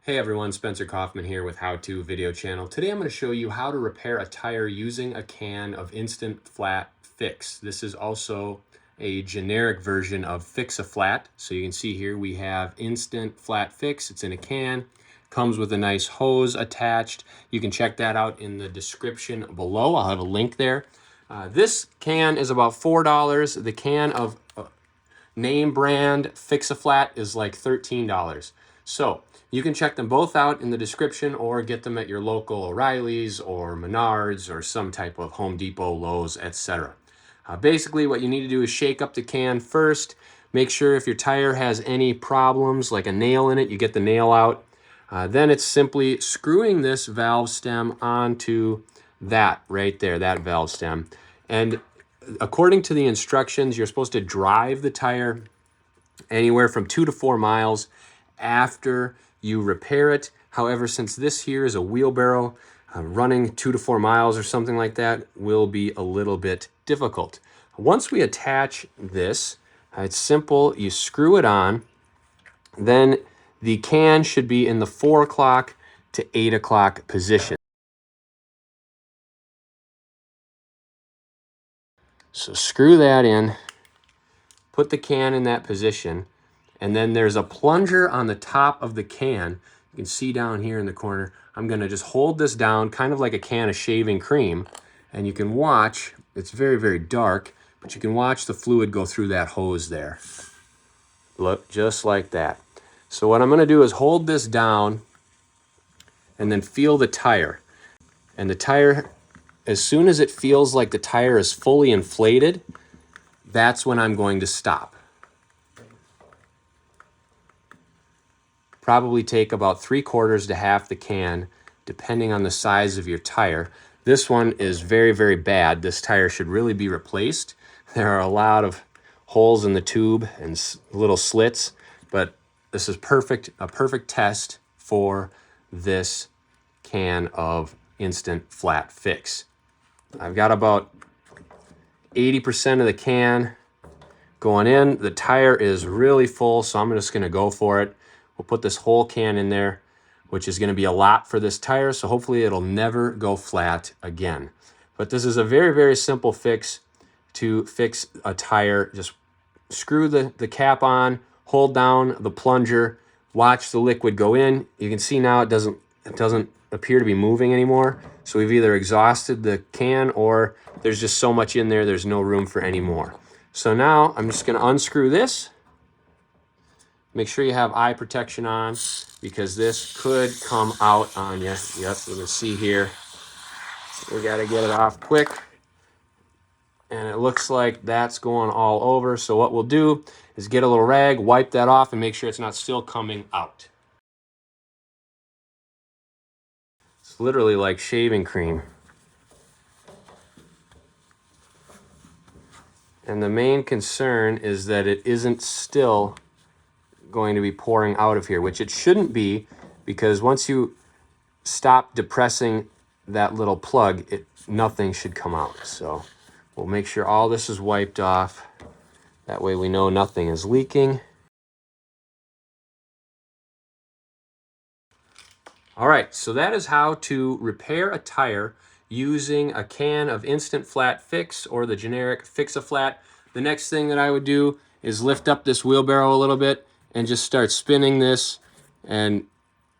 Hey everyone, Spencer Kaufman here with How To Video Channel. Today I'm going to show you how to repair a tire using a can of Instant Flat Fix. This is also a generic version of Fix-A-Flat. So you can see here we have Instant Flat Fix. It's in a can. Comes with a nice hose attached. You can check that out in the description below. I'll have a link there. This can is about $4. The can of name brand Fix-A-Flat is like $13. So you can check them both out in the description or get them at your local O'Reilly's or Menards or some type of Home Depot, Lowe's, etc. Basically what you need to do is shake up the can first. Make sure if your tire has any problems like a nail in it, you get the nail out. Then it's simply screwing this valve stem onto that right there, that valve stem. And according to the instructions, you're supposed to drive the tire anywhere from 2 to 4 miles after you repair it. However, since this here is a wheelbarrow, running 2 to 4 miles or something like that will be a little bit difficult. Once we attach this, it's simple. You screw it on. Then the can should be in the 4 o'clock to 8 o'clock position. So screw that in, put the can in that position, and then there's a plunger on the top of the can. You can see down here in the corner. I'm gonna just hold this down, kind of like a can of shaving cream, and you can watch, it's very, very dark, but you can watch the fluid go through that hose there. Look, just like that. So what I'm gonna do is hold this down and then feel the tire. And the tire, as soon as it feels like the tire is fully inflated, that's when I'm going to stop. Probably take about 3/4 to half the can, depending on the size of your tire. This one is very, very bad. This tire should really be replaced. There are a lot of holes in the tube and little slits, but this is perfect, a perfect test for this can of Instant Flat Fix. I've got about 80% of the can going in. The tire is really full, so I'm just gonna go for it. We'll put this whole can in there, which is gonna be a lot for this tire, so hopefully it'll never go flat again. But this is a very, very simple fix to fix a tire. Just screw the cap on, hold down the plunger, watch the liquid go in. You can see now it doesn't appear to be moving anymore. So we've either exhausted the can or there's just so much in there, there's no room for any more. So now I'm just gonna unscrew this. Make sure you have eye protection on because this could come out on you. Yep, you can see here. We gotta get it off quick. And it looks like that's going all over. So what we'll do is get a little rag, wipe that off and make sure it's not still coming out. It's literally like shaving cream. And the main concern is that it isn't still going to be pouring out of here, which it shouldn't be, because once you stop depressing that little plug, nothing should come out. So we'll make sure all this is wiped off. That way we know nothing is leaking. All right, so that is how to repair a tire using a can of Instant Flat Fix or the generic Fix-A-Flat. The next thing that I would do is lift up this wheelbarrow a little bit and just start spinning this. And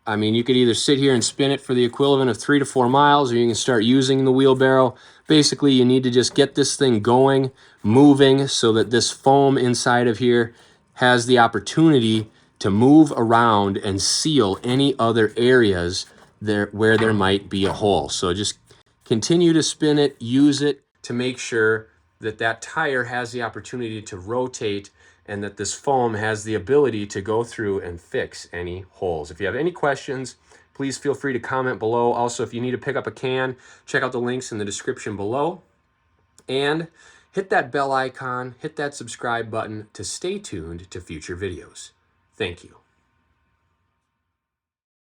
I mean, you could either sit here and spin it for the equivalent of 3 to 4 miles, or you can start using the wheelbarrow. Basically, you need to just get this thing going, moving, so that this foam inside of here has the opportunity to move around and seal any other areas there where there might be a hole. So just continue to spin it, use it to make sure that that tire has the opportunity to rotate and that this foam has the ability to go through and fix any holes. If you have any questions, please feel free to comment below. Also, if you need to pick up a can, check out the links in the description below. And hit that bell icon, hit that subscribe button to stay tuned to future videos. Thank you.